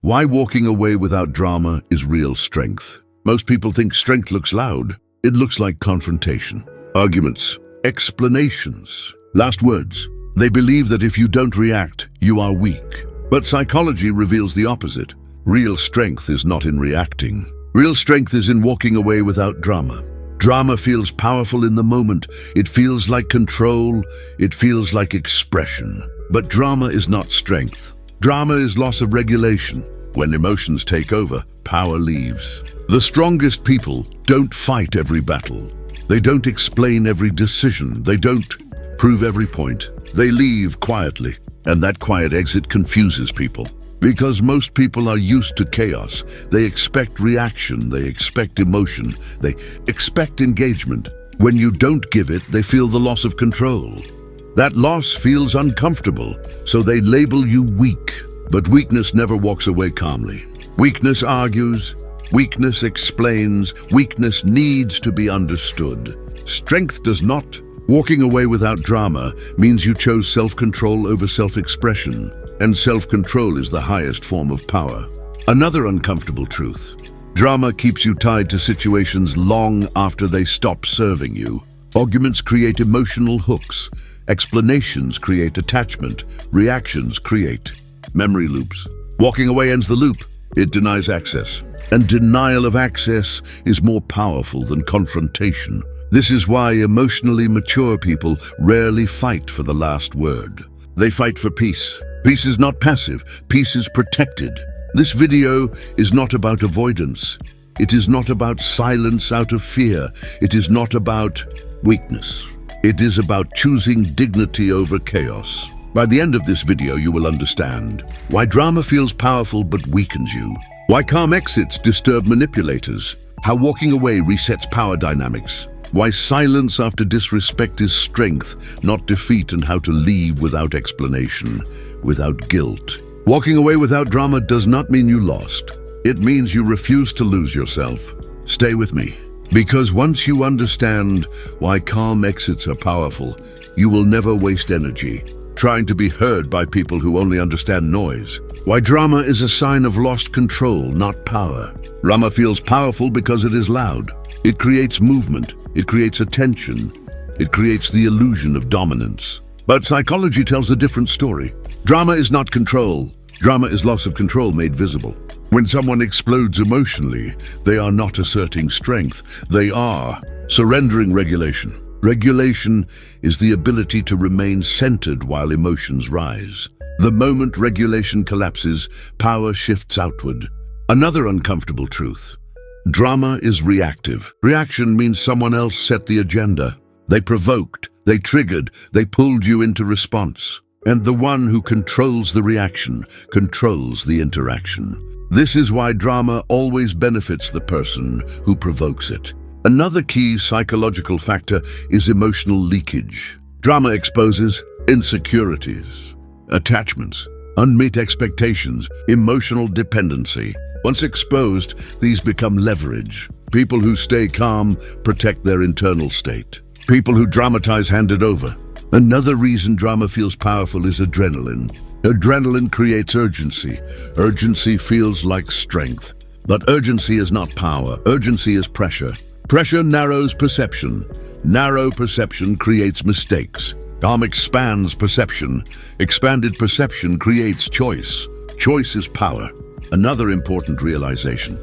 Why walking away without drama is real strength. Most people think strength looks loud. It looks like confrontation, arguments, explanations, last words. They believe that if you don't react, you are weak. But psychology reveals the opposite. Real strength is not in reacting. Real strength is in walking away without drama. Drama feels powerful in the moment. It feels like control. It feels like expression. But drama is not strength. Drama is loss of regulation. When emotions take over, power leaves. The strongest people don't fight every battle. They don't explain every decision. They don't prove every point. They leave quietly, and that quiet exit confuses people. Because most people are used to chaos. They expect reaction, they expect emotion, they expect engagement. When you don't give it, they feel the loss of control. That loss feels uncomfortable, so they label you weak. But weakness never walks away calmly. Weakness argues, weakness explains, weakness needs to be understood. Strength does not. Walking away without drama means you chose self-control over self-expression, and self-control is the highest form of power. Another uncomfortable truth. Drama keeps you tied to situations long after they stop serving you. Arguments create emotional hooks. Explanations create attachment. Reactions create memory loops. Walking away ends the loop. It denies access. And denial of access is more powerful than confrontation. This is why emotionally mature people rarely fight for the last word. They fight for peace. Peace is not passive. Peace is protected. This video is not about avoidance. It is not about silence out of fear. It is not about weakness. It is about choosing dignity over chaos. By the end of this video, you will understand why drama feels powerful but weakens you, why calm exits disturb manipulators, how walking away resets power dynamics, why silence after disrespect is strength, not defeat, and how to leave without explanation, without guilt. Walking away without drama does not mean you lost. It means you refuse to lose yourself. Stay with me, because once you understand why calm exits are powerful, you will never waste energy trying to be heard by people who only understand noise. Why drama is a sign of lost control, not power. Drama feels powerful because it is loud. It creates movement. It creates attention. It creates the illusion of dominance. But psychology tells a different story. Drama is not control. Drama is loss of control made visible. When someone explodes emotionally, they are not asserting strength. They are surrendering regulation. Regulation is the ability to remain centered while emotions rise. The moment regulation collapses, power shifts outward. Another uncomfortable truth. Drama is reactive. Reaction means someone else set the agenda. They provoked, they triggered, they pulled you into response. And the one who controls the reaction controls the interaction. This is why drama always benefits the person who provokes it. Another key psychological factor is emotional leakage. Drama exposes insecurities, attachments, unmet expectations, emotional dependency. Once exposed, these become leverage. People who stay calm protect their internal state. People who dramatize hand it over. Another reason drama feels powerful is adrenaline. Adrenaline creates urgency. Urgency feels like strength. But urgency is not power. Urgency is pressure. Pressure narrows perception. Narrow perception creates mistakes. Calm expands perception. Expanded perception creates choice. Choice is power. Another important realization.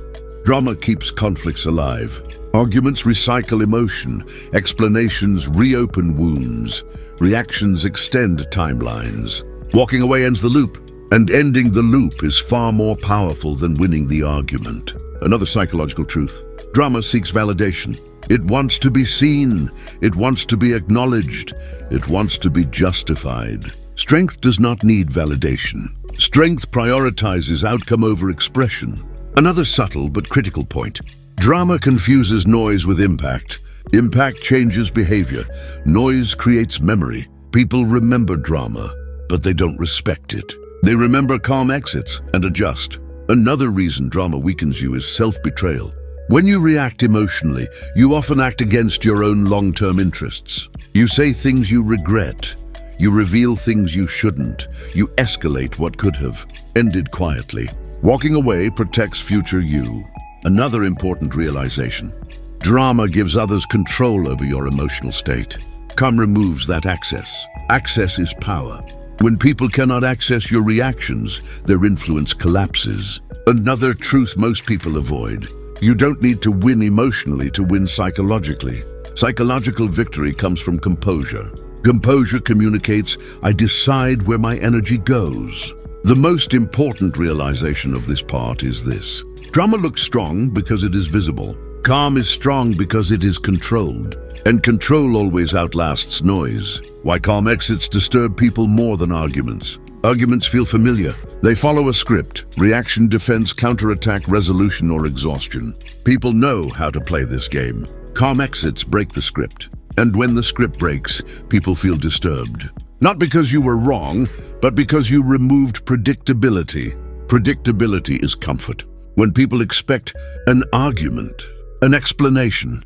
Drama keeps conflicts alive. Arguments recycle emotion. Explanations reopen wounds. Reactions extend timelines. Walking away ends the loop, and ending the loop is far more powerful than winning the argument. Another psychological truth. Drama seeks validation. It wants to be seen. It wants to be acknowledged. It wants to be justified. Strength does not need validation. Strength prioritizes outcome over expression. Another subtle but critical point. Drama confuses noise with impact. Impact changes behavior. Noise creates memory. People remember drama, but they don't respect it. They remember calm exits and adjust. Another reason drama weakens you is self-betrayal. When you react emotionally, you often act against your own long-term interests. You say things you regret. You reveal things you shouldn't. You escalate what could have ended quietly. Walking away protects future you. Another important realization. Drama gives others control over your emotional state. Calm removes that access. Access is power. When people cannot access your reactions, their influence collapses. Another truth most people avoid. You don't need to win emotionally to win psychologically. Psychological victory comes from composure. Composure communicates, I decide where my energy goes. The most important realization of this part is this. Drama looks strong because it is visible. Calm is strong because it is controlled. And control always outlasts noise. Why calm exits disturb people more than arguments. Arguments feel familiar. They follow a script: reaction, defense, counterattack, resolution, or exhaustion. People know how to play this game. Calm exits break the script. And when the script breaks, people feel disturbed. Not because you were wrong, but because you removed predictability. Predictability is comfort. When people expect an argument, an explanation,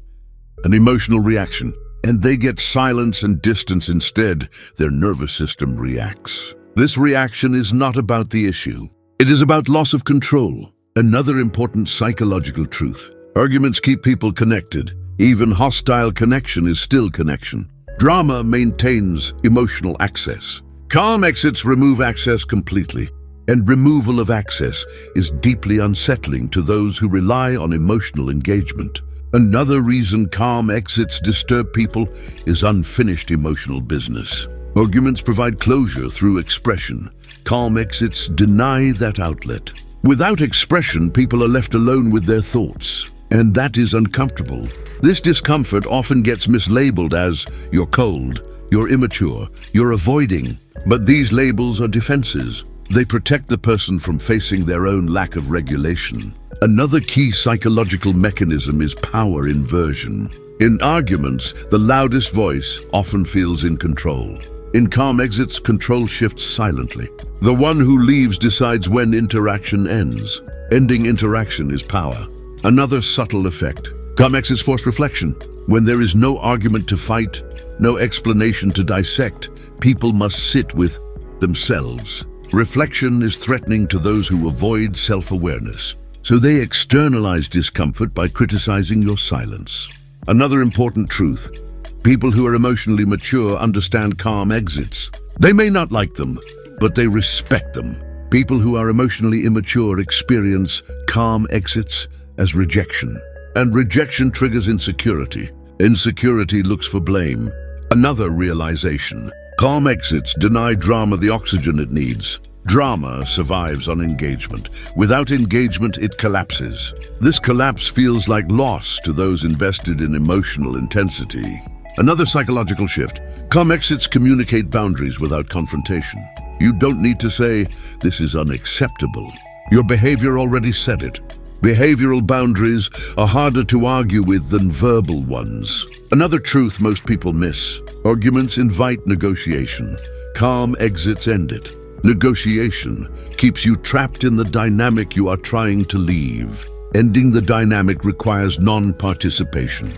an emotional reaction, and they get silence and distance instead, their nervous system reacts. This reaction is not about the issue. It is about loss of control. Another important psychological truth. Arguments keep people connected. Even hostile connection is still connection. Drama maintains emotional access. Calm exits remove access completely, and removal of access is deeply unsettling to those who rely on emotional engagement. Another reason calm exits disturb people is unfinished emotional business. Arguments provide closure through expression. Calm exits deny that outlet. Without expression, people are left alone with their thoughts, and that is uncomfortable. This discomfort often gets mislabeled as you're cold, you're immature, you're avoiding. But these labels are defenses. They protect the person from facing their own lack of regulation. Another key psychological mechanism is power inversion. In arguments, the loudest voice often feels in control. In calm exits, control shifts silently. The one who leaves decides when interaction ends. Ending interaction is power. Another subtle effect. Calm exits force reflection. When there is no argument to fight, no explanation to dissect, people must sit with themselves. Reflection is threatening to those who avoid self-awareness. So they externalize discomfort by criticizing your silence. Another important truth. People who are emotionally mature understand calm exits. They may not like them, but they respect them. People who are emotionally immature experience calm exits as rejection. And rejection triggers insecurity. Insecurity looks for blame. Another realization. Calm exits deny drama the oxygen it needs. Drama survives on engagement. Without engagement, it collapses. This collapse feels like loss to those invested in emotional intensity. Another psychological shift. Calm exits communicate boundaries without confrontation. You don't need to say, "This is unacceptable." Your behavior already said it. Behavioral boundaries are harder to argue with than verbal ones. Another truth most people miss. Arguments invite negotiation. Calm exits end it. Negotiation keeps you trapped in the dynamic you are trying to leave. Ending the dynamic requires non-participation.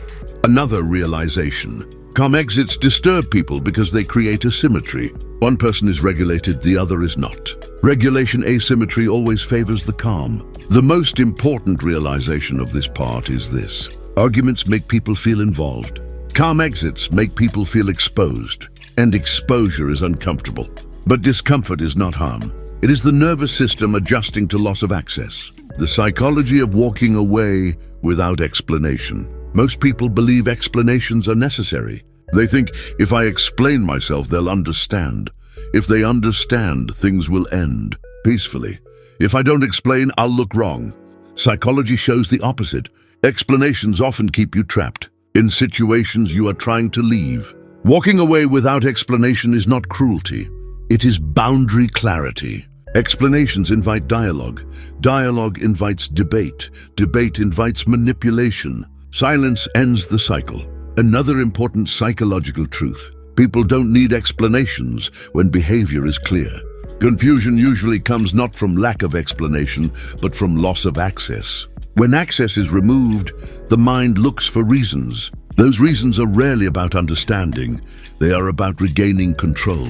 Another realization. Calm exits disturb people because they create asymmetry. One person is regulated, the other is not. Regulation asymmetry always favors the calm. The most important realization of this part is this. Arguments make people feel involved. Calm exits make people feel exposed, and exposure is uncomfortable. But discomfort is not harm. It is the nervous system adjusting to loss of access. The psychology of walking away without explanation. Most people believe explanations are necessary. They think, if I explain myself, they'll understand. If they understand, things will end peacefully. If I don't explain, I'll look wrong. Psychology shows the opposite. Explanations often keep you trapped in situations you are trying to leave. Walking away without explanation is not cruelty. It is boundary clarity. Explanations invite dialogue. Dialogue invites debate. Debate invites manipulation. Silence ends the cycle. Another important psychological truth. People don't need explanations when behavior is clear. Confusion usually comes not from lack of explanation, but from loss of access. When access is removed, the mind looks for reasons. Those reasons are rarely about understanding. They are about regaining control.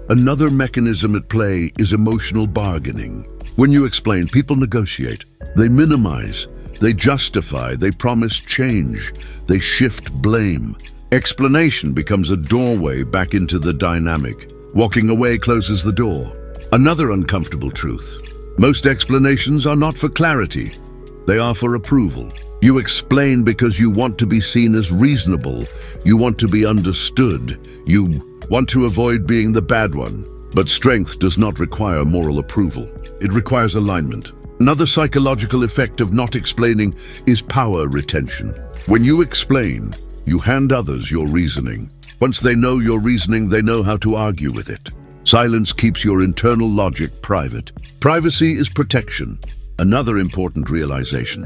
Another mechanism at play is emotional bargaining. When you explain, people negotiate. They minimize. They justify. They promise change. They shift blame. Explanation becomes a doorway back into the dynamic. Walking away closes the door. Another uncomfortable truth. Most explanations are not for clarity. They are for approval. You explain because you want to be seen as reasonable. You want to be understood. You want to avoid being the bad one. But strength does not require moral approval. It requires alignment. Another psychological effect of not explaining is power retention. When you explain, you hand others your reasoning. Once they know your reasoning, they know how to argue with it. Silence keeps your internal logic private. Privacy is protection. Another important realization.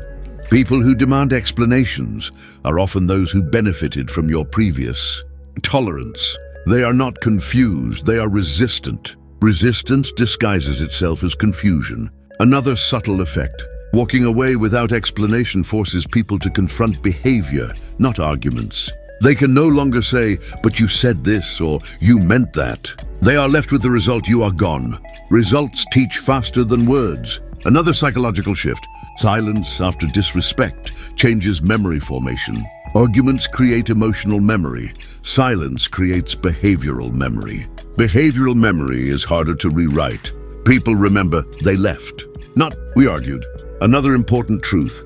People who demand explanations are often those who benefited from your previous tolerance. They are not confused, they are resistant. Resistance disguises itself as confusion. Another subtle effect. Walking away without explanation forces people to confront behavior, not arguments. They can no longer say, "But you said this," or "You meant that." They are left with the result: you are gone. Results teach faster than words. Another psychological shift. Silence after disrespect changes memory formation. Arguments create emotional memory. Silence creates behavioral memory. Behavioral memory is harder to rewrite. People remember they left, not we argued. Another important truth.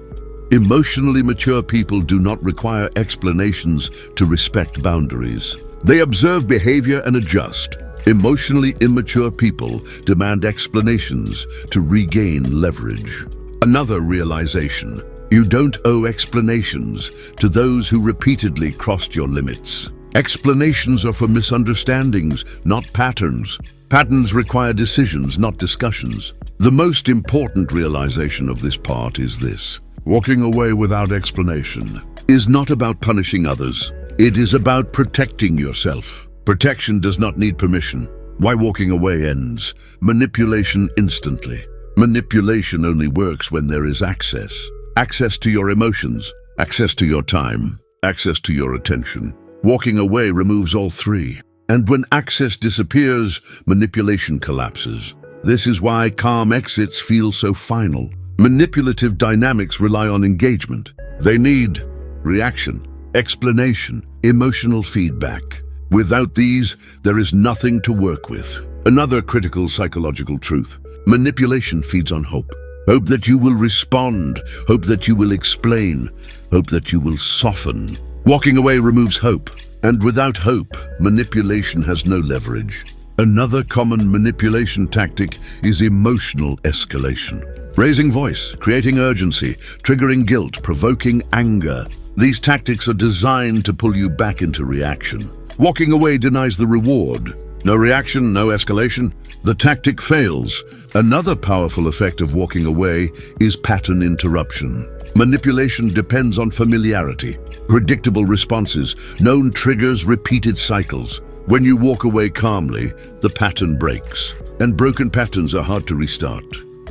Emotionally mature people do not require explanations to respect boundaries. They observe behavior and adjust. Emotionally immature people demand explanations to regain leverage. Another realization. You don't owe explanations to those who repeatedly crossed your limits. Explanations are for misunderstandings, not patterns. Patterns require decisions, not discussions. The most important realization of this part is this. Walking away without explanation is not about punishing others. It is about protecting yourself. Protection does not need permission. Why walking away ends? Manipulation instantly. Manipulation only works when there is access. Access to your emotions, access to your time, access to your attention. Walking away removes all three. And when access disappears, manipulation collapses. This is why calm exits feel so final. Manipulative dynamics rely on engagement. They need reaction, explanation, emotional feedback. Without these, there is nothing to work with. Another critical psychological truth. Manipulation feeds on hope. Hope that you will respond, hope that you will explain, hope that you will soften. Walking away removes hope, and without hope, manipulation has no leverage. Another common manipulation tactic is emotional escalation. Raising voice, creating urgency, triggering guilt, provoking anger. These tactics are designed to pull you back into reaction. Walking away denies the reward. No reaction, no escalation. The tactic fails. Another powerful effect of walking away is pattern interruption. Manipulation depends on familiarity, predictable responses, known triggers, repeated cycles. When you walk away calmly, the pattern breaks, and broken patterns are hard to restart.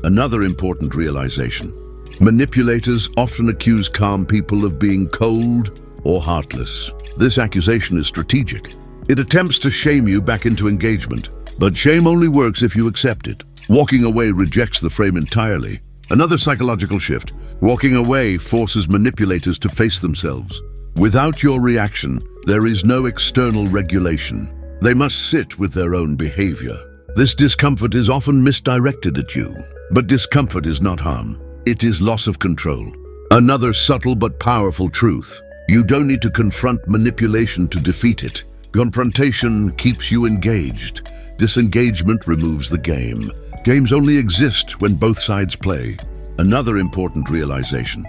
Another important realization. Manipulators often accuse calm people of being cold or heartless. This accusation is strategic. It attempts to shame you back into engagement, but shame only works if you accept it. Walking away rejects the frame entirely. Another psychological shift. Walking away forces manipulators to face themselves. Without your reaction, there is no external regulation. They must sit with their own behavior. This discomfort is often misdirected at you, but discomfort is not harm. It is loss of control. Another subtle but powerful truth. You don't need to confront manipulation to defeat it. Confrontation keeps you engaged. Disengagement removes the game. Games only exist when both sides play. Another important realization.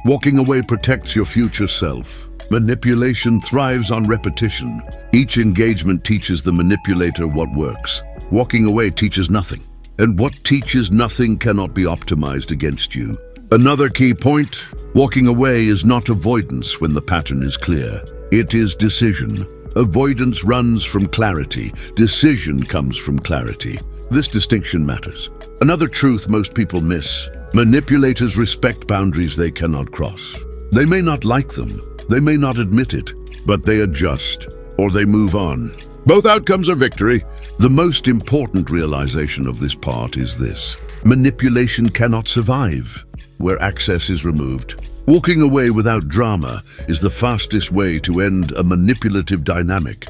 Walking away protects your future self. Manipulation thrives on repetition. Each engagement teaches the manipulator what works. Walking away teaches nothing. And what teaches nothing cannot be optimized against you. Another key point. Walking away is not avoidance when the pattern is clear. It is decision. Avoidance runs from clarity. Decision comes from clarity. This distinction matters. Another truth most people miss. Manipulators respect boundaries they cannot cross. They may not like them. They may not admit it, but they adjust or they move on. Both outcomes are victory. The most important realization of this part is this. Manipulation cannot survive where access is removed. Walking away without drama is the fastest way to end a manipulative dynamic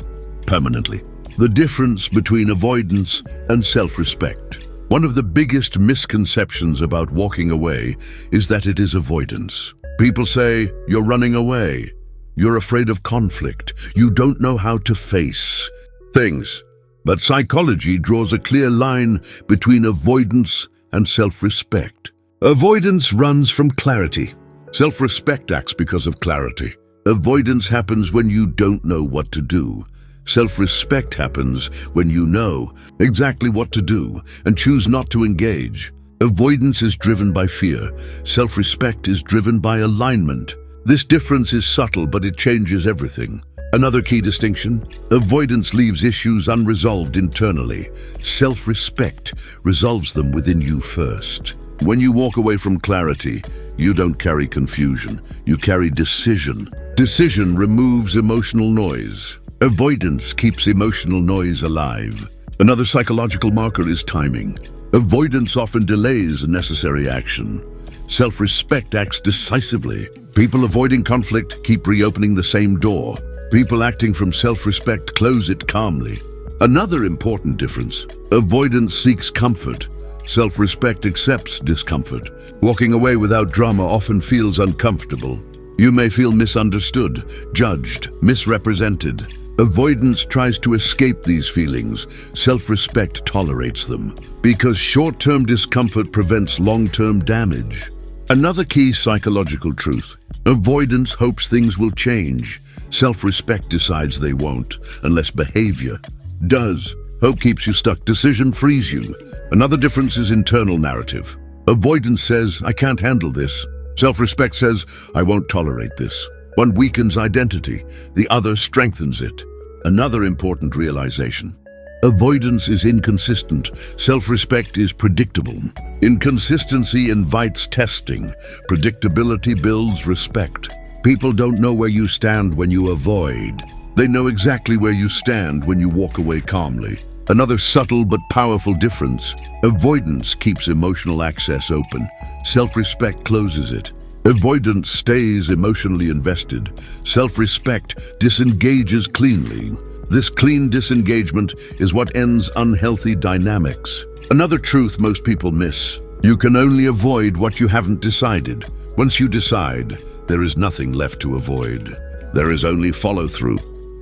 permanently. The difference between avoidance and self-respect. One of the biggest misconceptions about walking away is that it is avoidance. People say, "You're running away. You're afraid of conflict. You don't know how to face things." But psychology draws a clear line between avoidance and self-respect. Avoidance runs from clarity. Self-respect acts because of clarity. Avoidance happens when you don't know what to do. Self-respect happens when you know exactly what to do and choose not to engage. Avoidance is driven by fear. Self-respect is driven by alignment. This difference is subtle, but it changes everything. Another key distinction: avoidance leaves issues unresolved internally. Self-respect resolves them within you first. When you walk away from clarity, you don't carry confusion, you carry decision. Decision removes emotional noise. Avoidance keeps emotional noise alive. Another psychological marker is timing. Avoidance often delays necessary action. Self-respect acts decisively. People avoiding conflict keep reopening the same door. People acting from self-respect close it calmly. Another important difference: avoidance seeks comfort. Self-respect accepts discomfort. Walking away without drama often feels uncomfortable. You may feel misunderstood, judged, misrepresented. Avoidance tries to escape these feelings. Self-respect tolerates them, because short-term discomfort prevents long-term damage. Another key psychological truth: avoidance hopes things will change. Self-respect decides they won't, unless behavior does. Hope keeps you stuck. Decision frees you. Another difference is internal narrative. Avoidance says, "I can't handle this." Self-respect says, "I won't tolerate this." One weakens identity, the other strengthens it. Another important realization: avoidance is inconsistent, self-respect is predictable. Inconsistency invites testing, predictability builds respect. People don't know where you stand when you avoid. They know exactly where you stand when you walk away calmly. Another subtle but powerful difference: avoidance keeps emotional access open, self-respect closes it. Avoidance stays emotionally invested. Self-respect disengages cleanly. This clean disengagement is what ends unhealthy dynamics. Another truth most people miss: you can only avoid what you haven't decided. Once you decide, there is nothing left to avoid. There is only follow-through.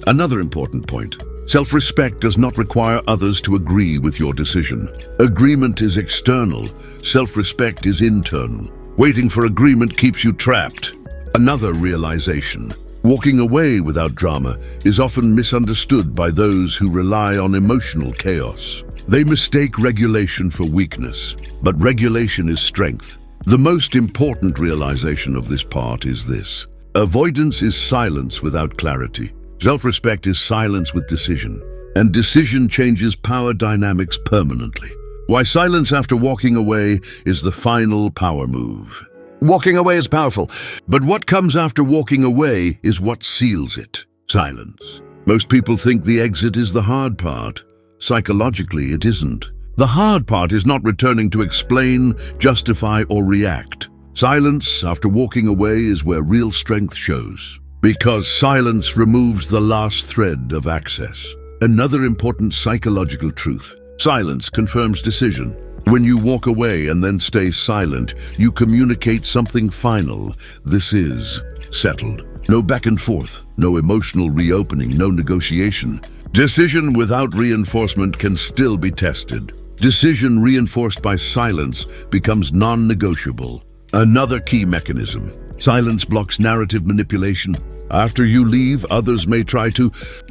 Another important point: self-respect does not require others to agree with your decision. Agreement is external. Self-respect is internal. Waiting for agreement keeps you trapped. Another realization: walking away without drama is often misunderstood by those who rely on emotional chaos. They mistake regulation for weakness, but regulation is strength. The most important realization of this part is this: avoidance is silence without clarity. Self-respect is silence with decision, and decision changes power dynamics permanently. Why silence after walking away is the final power move. Walking away is powerful, but what comes after walking away is what seals it: silence. Most people think the exit is the hard part. Psychologically, it isn't. The hard part is not returning to explain, justify, or react. Silence after walking away is where real strength shows, because silence removes the last thread of access. Another important psychological truth: silence confirms decision. When you walk away and then stay silent, you communicate something final. This is settled. No back and forth, no emotional reopening, no negotiation. Decision without reinforcement can still be tested. Decision reinforced by silence becomes non-negotiable. Another key mechanism: silence blocks narrative manipulation. After you leave, others may try to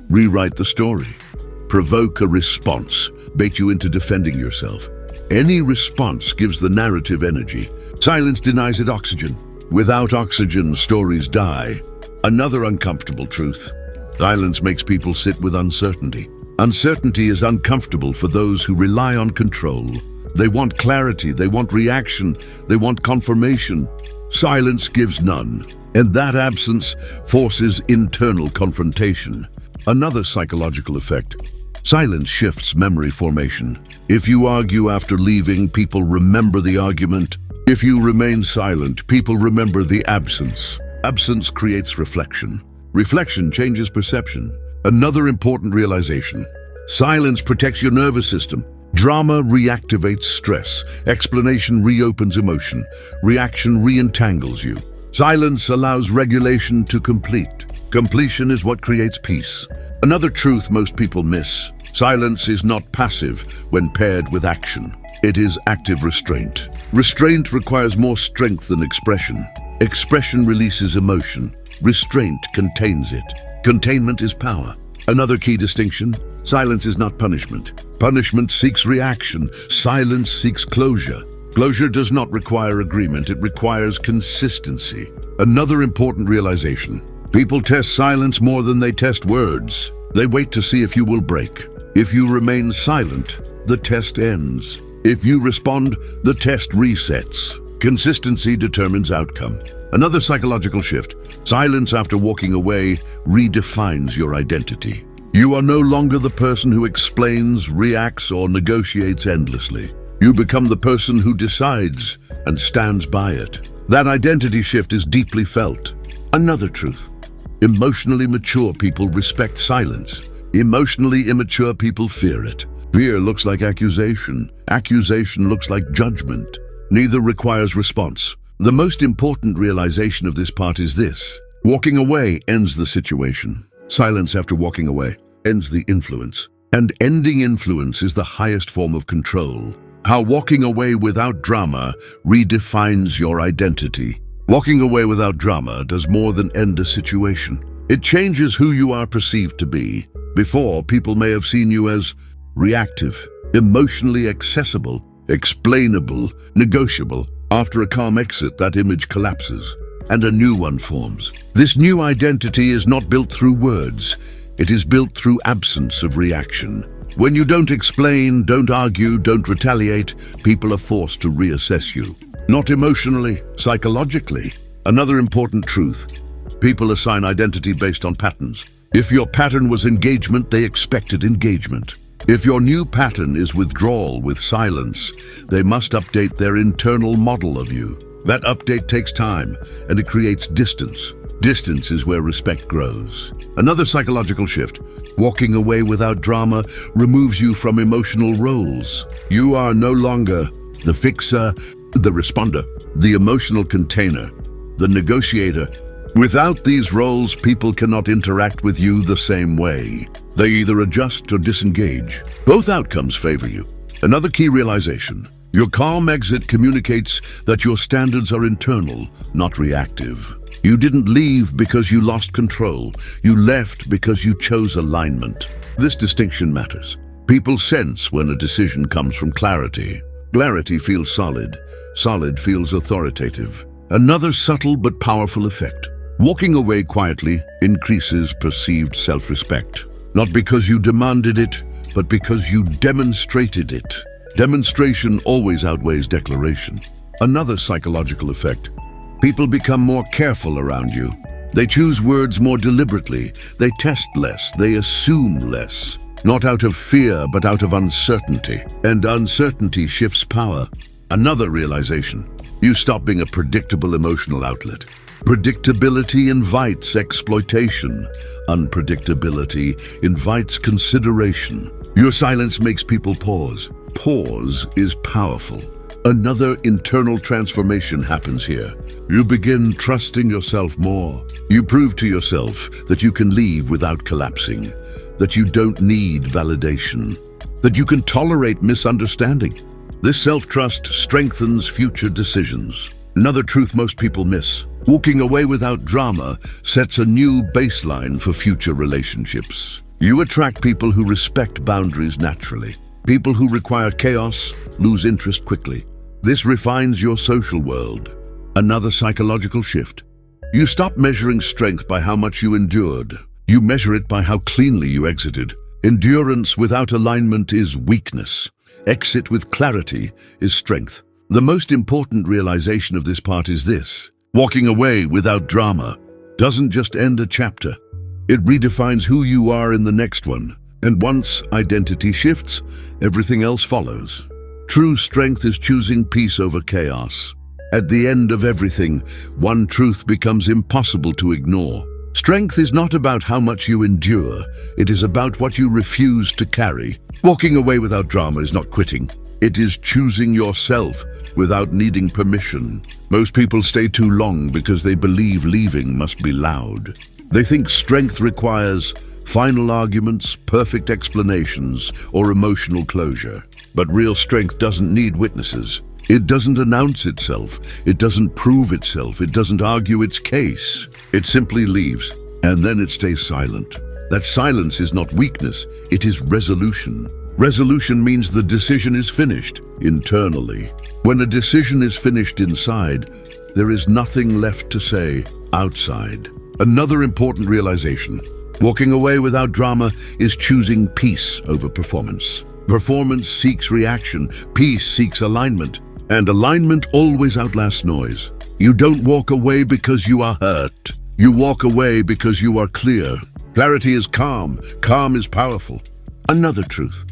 rewrite the story, provoke a response, bait you into defending yourself. Any response gives the narrative energy. Silence denies it oxygen. Without oxygen, stories die. Another uncomfortable truth: silence makes people sit with uncertainty. Uncertainty is uncomfortable for those who rely on control. They want clarity, they want reaction, they want confirmation. Silence gives none, and that absence forces internal confrontation. Another psychological effect: Silence shifts memory formation. If you argue after leaving, people remember the argument. If you remain silent, people remember the absence. Absence creates reflection. Reflection changes perception. Another important realization. Silence protects your nervous system. Drama reactivates stress. Explanation reopens emotion. Reaction re-entangles you. Silence allows regulation to complete. Completion is what creates peace. Another truth most people miss. Silence is not passive when paired with action. It is active restraint. Restraint requires more strength than expression. Expression releases emotion. Restraint contains it. Containment is power. Another key distinction: silence is not punishment. Punishment seeks reaction. Silence seeks closure. Closure does not require agreement, it requires consistency. Another important realization: people test silence more than they test words. They wait to see if you will break. If you remain silent, the test ends. If you respond, the test resets. Consistency determines outcome. Another psychological shift: silence after walking away redefines your identity. You are no longer the person who explains, reacts, or negotiates endlessly. You become the person who decides and stands by it. That identity shift is deeply felt. Another truth: emotionally mature people respect silence. Emotionally immature people fear it. Fear looks like accusation. Accusation looks like judgment. Neither requires response. The most important realization of this part is this: walking away ends the situation. Silence after walking away ends the influence. And ending influence is the highest form of control. How walking away without drama redefines your identity. Walking away without drama does more than end a situation. It changes who you are perceived to be. Before, people may have seen you as reactive, emotionally accessible, explainable, negotiable. After a calm exit, that image collapses, and a new one forms. This new identity is not built through words. It is built through absence of reaction. When you don't explain, don't argue, don't retaliate, people are forced to reassess you. Not emotionally, psychologically. Another important truth: people assign identity based on patterns. If your pattern was engagement, they expected engagement. If your new pattern is withdrawal with silence, they must update their internal model of you. That update takes time, and it creates distance. Distance is where respect grows. Another psychological shift: walking away without drama removes you from emotional roles. You are no longer the fixer, the responder, the emotional container, the negotiator. Without these roles, people cannot interact with you the same way. They either adjust or disengage. Both outcomes favor you. Another key realization: your calm exit communicates that your standards are internal, not reactive. You didn't leave because you lost control. You left because you chose alignment. This distinction matters. People sense when a decision comes from clarity. Clarity feels solid. Solid feels authoritative. Another subtle but powerful effect: walking away quietly increases perceived self-respect. Not because you demanded it, but because you demonstrated it. Demonstration always outweighs declaration. Another psychological effect: people become more careful around you. They choose words more deliberately. They test less. They assume less. Not out of fear, but out of uncertainty. And uncertainty shifts power. Another realization: you stop being a predictable emotional outlet. Predictability invites exploitation. Unpredictability invites consideration. Your silence makes people pause. Pause is powerful. Another internal transformation happens here. You begin trusting yourself more. You prove to yourself that you can leave without collapsing, that you don't need validation, that you can tolerate misunderstanding. This self-trust strengthens future decisions. Another truth most people miss: walking away without drama sets a new baseline for future relationships. You attract people who respect boundaries naturally. People who require chaos lose interest quickly. This refines your social world. Another psychological shift: you stop measuring strength by how much you endured. You measure it by how cleanly you exited. Endurance without alignment is weakness. Exit with clarity is strength. The most important realization of this part is this: walking away without drama doesn't just end a chapter. It redefines who you are in the next one. And once identity shifts, everything else follows. True strength is choosing peace over chaos. At the end of everything, one truth becomes impossible to ignore. Strength is not about how much you endure, it is about what you refuse to carry. Walking away without drama is not quitting. It is choosing yourself without needing permission. Most people stay too long because they believe leaving must be loud. They think strength requires final arguments, perfect explanations, or emotional closure. But real strength doesn't need witnesses. It doesn't announce itself. It doesn't prove itself. It doesn't argue its case. It simply leaves, and then it stays silent. That silence is not weakness, it is resolution. Resolution means the decision is finished internally. When a decision is finished inside, there is nothing left to say outside. Another important realization: walking away without drama is choosing peace over performance. Performance seeks reaction, peace seeks alignment, and alignment always outlasts noise. You don't walk away because you are hurt. You walk away because you are clear. Clarity is calm. Calm is powerful. Another truth: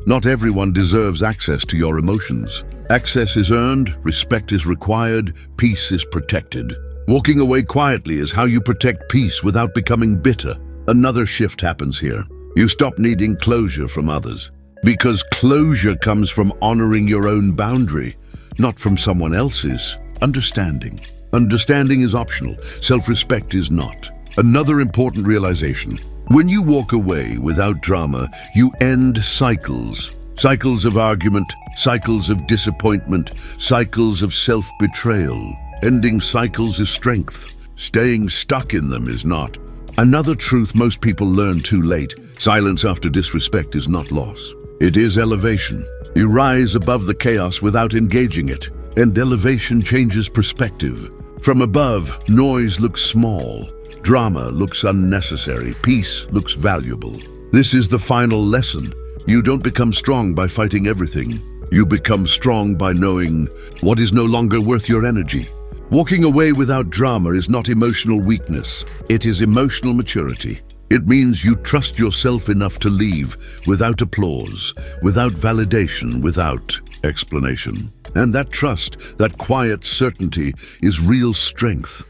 not everyone deserves access to your emotions. Access is earned, respect is required, peace is protected. Walking away quietly is how you protect peace without becoming bitter. Another shift happens here. You stop needing closure from others, because closure comes from honoring your own boundary, not from someone else's. Understanding. Understanding is optional. Self-respect is not. Another important realization: when you walk away without drama, you end cycles. Cycles of argument, cycles of disappointment, cycles of self-betrayal. Ending cycles is strength. Staying stuck in them is not. Another truth most people learn too late: silence after disrespect is not loss. It is elevation. You rise above the chaos without engaging it, and elevation changes perspective. From above, noise looks small. Drama looks unnecessary. Peace looks valuable. This is the final lesson. You don't become strong by fighting everything. You become strong by knowing what is no longer worth your energy. Walking away without drama is not emotional weakness. It is emotional maturity. It means you trust yourself enough to leave without applause, without validation, without explanation. And that trust, that quiet certainty, is real strength.